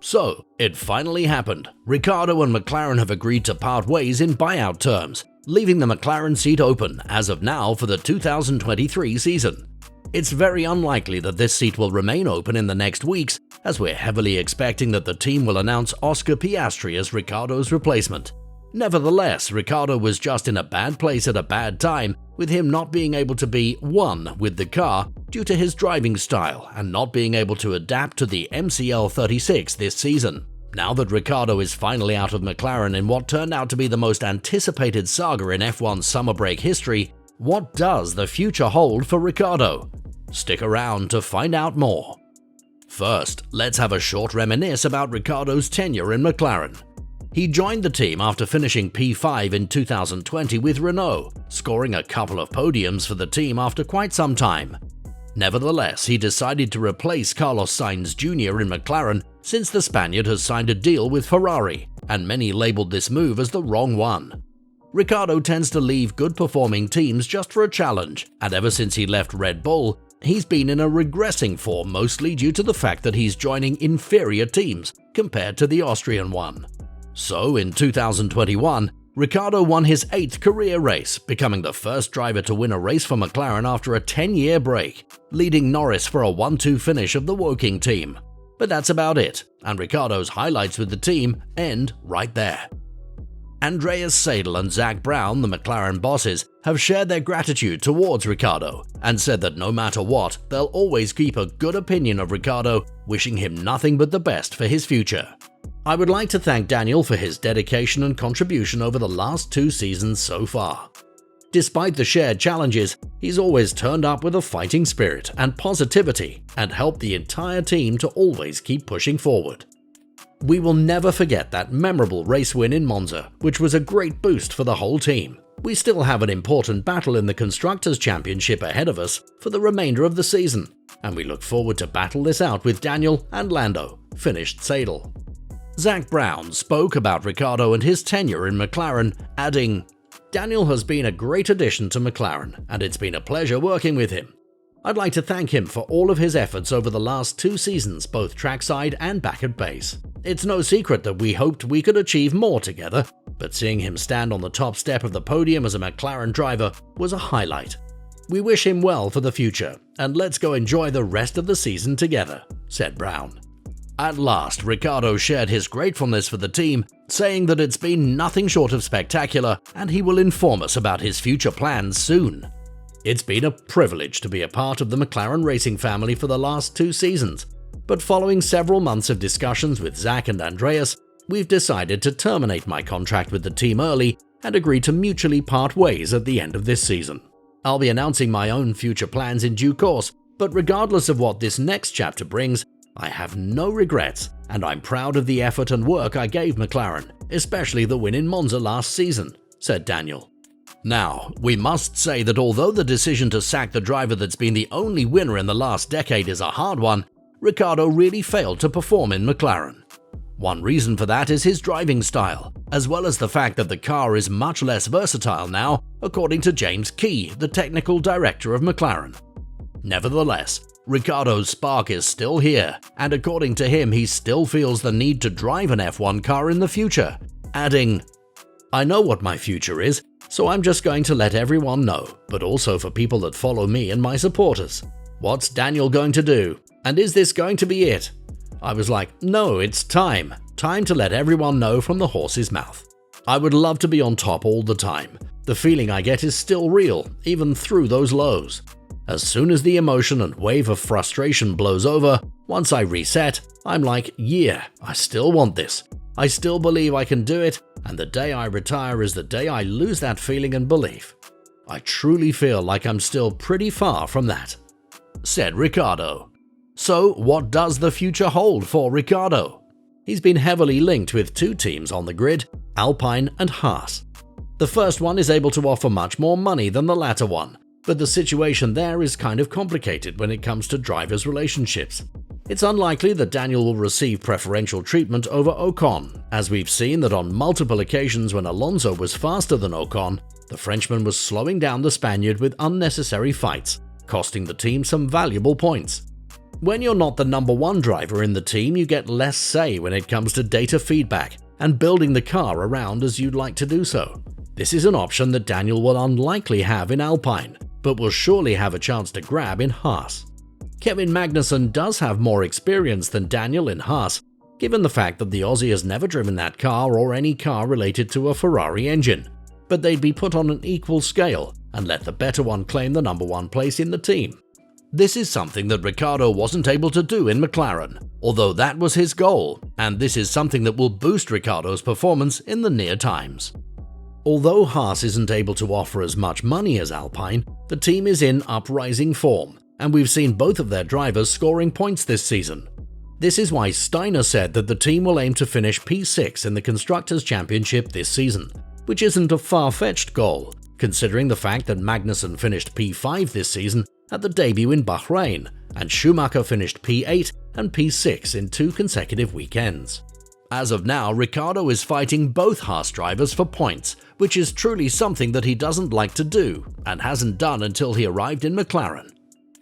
So, it finally happened. Ricciardo and McLaren have agreed to part ways in buyout terms, leaving the McLaren seat open as of now for the 2023 season. It's very unlikely that this seat will remain open in the next weeks, as we're heavily expecting that the team will announce Oscar Piastri as Ricciardo's replacement. Nevertheless, Ricciardo was just in a bad place at a bad time, with him not being able to be one with the car due to his driving style and not being able to adapt to the MCL 36 this season. Now that Ricciardo is finally out of McLaren in what turned out to be the most anticipated saga in F1's summer break history, what does the future hold for Ricciardo? Stick around to find out more. First, let's have a short reminisce about Ricciardo's tenure in McLaren. He joined the team after finishing P5 in 2020 with Renault, scoring a couple of podiums for the team after quite some time. Nevertheless, he decided to replace Carlos Sainz Jr. in McLaren since the Spaniard has signed a deal with Ferrari, and many labelled this move as the wrong one. Ricciardo tends to leave good-performing teams just for a challenge, and ever since he left Red Bull, he's been in a regressing form mostly due to the fact that he's joining inferior teams compared to the Austrian one. So, in 2021, Ricciardo won his 8th career race, becoming the first driver to win a race for McLaren after a 10-year break, leading Norris for a 1-2 finish of the Woking team. But that's about it, and Ricciardo's highlights with the team end right there. Andreas Seidl and Zak Brown, the McLaren bosses, have shared their gratitude towards Ricciardo and said that no matter what, they'll always keep a good opinion of Ricciardo, wishing him nothing but the best for his future. I would like to thank Daniel for his dedication and contribution over the last 2 seasons so far. Despite the shared challenges, he's always turned up with a fighting spirit and positivity and helped the entire team to always keep pushing forward. We will never forget that memorable race win in Monza, which was a great boost for the whole team. We still have an important battle in the Constructors' Championship ahead of us for the remainder of the season, and we look forward to battle this out with Daniel and Lando, finished Seidl. Zak Brown spoke about Ricciardo and his tenure in McLaren, adding, "Daniel has been a great addition to McLaren, and it's been a pleasure working with him. I'd like to thank him for all of his efforts over the last 2 seasons, both trackside and back at base. It's no secret that we hoped we could achieve more together, but seeing him stand on the top step of the podium as a McLaren driver was a highlight. We wish him well for the future, and let's go enjoy the rest of the season together," said Brown. At last, Ricciardo shared his gratefulness for the team, saying that it's been nothing short of spectacular and he will inform us about his future plans soon. "It's been a privilege to be a part of the McLaren racing family for the last 2 seasons, but following several months of discussions with Zak and Andreas, we've decided to terminate my contract with the team early and agree to mutually part ways at the end of this season. I'll be announcing my own future plans in due course, but regardless of what this next chapter brings, I have no regrets, and I'm proud of the effort and work I gave McLaren, especially the win in Monza last season," said Daniel. Now, we must say that although the decision to sack the driver that's been the only winner in the last decade is a hard one, Ricciardo really failed to perform in McLaren. One reason for that is his driving style, as well as the fact that the car is much less versatile now, according to James Key, the technical director of McLaren. Nevertheless, Ricciardo's spark is still here, and according to him, he still feels the need to drive an F1 car in the future, adding, "I know what my future is, so I'm just going to let everyone know, but also for people that follow me and my supporters. What's Daniel going to do? And is this going to be it?" I was like, no, it's time to let everyone know from the horse's mouth. I would love to be on top all the time. The feeling I get is still real, even through those lows. As soon as the emotion and wave of frustration blows over, once I reset, I'm like, yeah, I still want this. I still believe I can do it, and the day I retire is the day I lose that feeling and belief. I truly feel like I'm still pretty far from that," said Ricciardo. So, what does the future hold for Ricciardo? He's been heavily linked with 2 teams on the grid, Alpine and Haas. The first one is able to offer much more money than the latter one, but the situation there is kind of complicated when it comes to drivers' relationships. It's unlikely that Daniel will receive preferential treatment over Ocon, as we've seen that on multiple occasions when Alonso was faster than Ocon, the Frenchman was slowing down the Spaniard with unnecessary fights, costing the team some valuable points. When you're not the number one driver in the team, you get less say when it comes to data feedback and building the car around as you'd like to do so. This is an option that Daniel will unlikely have in Alpine, but will surely have a chance to grab in Haas. Kevin Magnussen does have more experience than Daniel in Haas, given the fact that the Aussie has never driven that car or any car related to a Ferrari engine, but they'd be put on an equal scale and let the better one claim the number one place in the team. This is something that Ricciardo wasn't able to do in McLaren, although that was his goal, and this is something that will boost Ricciardo's performance in the near times. Although Haas isn't able to offer as much money as Alpine, the team is in uprising form, and we've seen both of their drivers scoring points this season. This is why Steiner said that the team will aim to finish P6 in the Constructors' Championship this season, which isn't a far-fetched goal, considering the fact that Magnussen finished P5 this season at the debut in Bahrain, and Schumacher finished P8 and P6 in 2 consecutive weekends. As of now, Ricciardo is fighting both Haas drivers for points, which is truly something that he doesn't like to do, and hasn't done until he arrived in McLaren.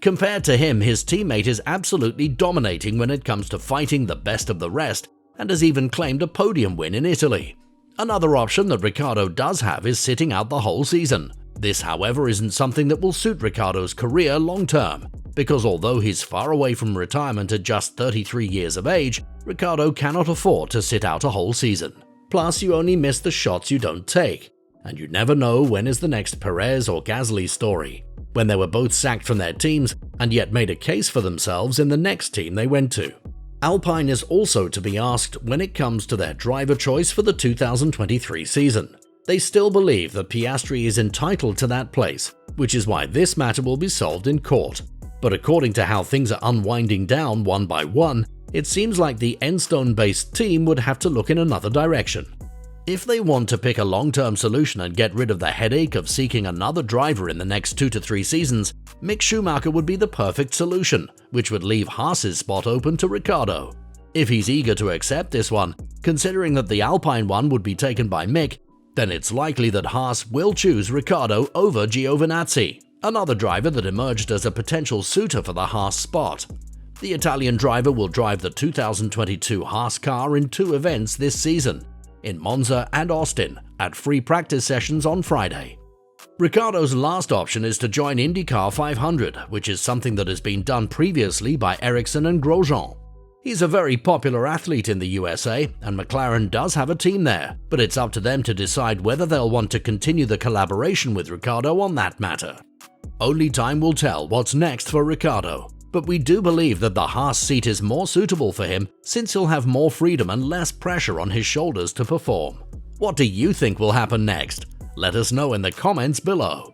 Compared to him, his teammate is absolutely dominating when it comes to fighting the best of the rest, and has even claimed a podium win in Italy. Another option that Ricciardo does have is sitting out the whole season. This, however, isn't something that will suit Ricciardo's career long term, because although he's far away from retirement at just 33 years of age, Ricciardo cannot afford to sit out a whole season. Plus, you only miss the shots you don't take, and you never know when is the next Perez or Gasly story, when they were both sacked from their teams and yet made a case for themselves in the next team they went to. Alpine is also to be asked when it comes to their driver choice for the 2023 season. They still believe that Piastri is entitled to that place, which is why this matter will be solved in court. But according to how things are unwinding down one by one, it seems like the Enstone-based team would have to look in another direction. If they want to pick a long-term solution and get rid of the headache of seeking another driver in the next 2 to 3 seasons, Mick Schumacher would be the perfect solution, which would leave Haas's spot open to Ricciardo. If he's eager to accept this one, considering that the Alpine one would be taken by Mick, then it's likely that Haas will choose Ricciardo over Giovinazzi, another driver that emerged as a potential suitor for the Haas spot. The Italian driver will drive the 2022 Haas car in 2 events this season, in Monza and Austin, at free practice sessions on Friday. Ricciardo's last option is to join IndyCar 500, which is something that has been done previously by Ericsson and Grosjean. He's a very popular athlete in the USA, and McLaren does have a team there, but it's up to them to decide whether they'll want to continue the collaboration with Ricciardo on that matter. Only time will tell what's next for Ricciardo, but we do believe that the Haas seat is more suitable for him since he'll have more freedom and less pressure on his shoulders to perform. What do you think will happen next? Let us know in the comments below.